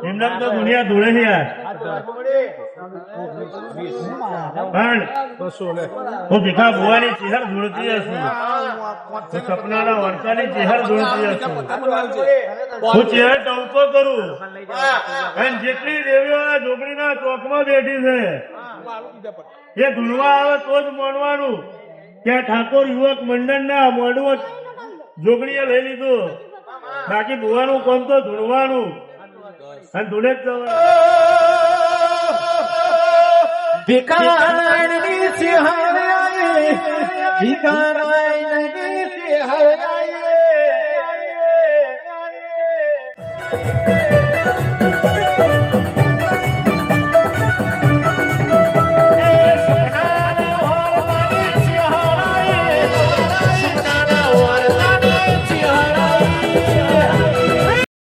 એમના તો દુનિયા ધૂળે છે યાર પણ હું ભીખા ભુવાની ચેહર ધૂળતી હશું, હું સપનાના વર્ષાની ચેહર ધૂળતી હશું, હું ચેહર ટવકો કરું અને જેટલી દેવીઓ જોગણીના ચોકમાં બેઠી છે એ ધૂળવા આવે તો જ માનવાનું કે ઠાકોર યુવક મંડળના મોડું જોગણીએ લઈ લીધું, બાકી ભુવાનું કોમ તો ધૂળવાનું અને ધૂળે જ ભિખારણની સિંહાઈ, ભિખારણની સિંહાઈ.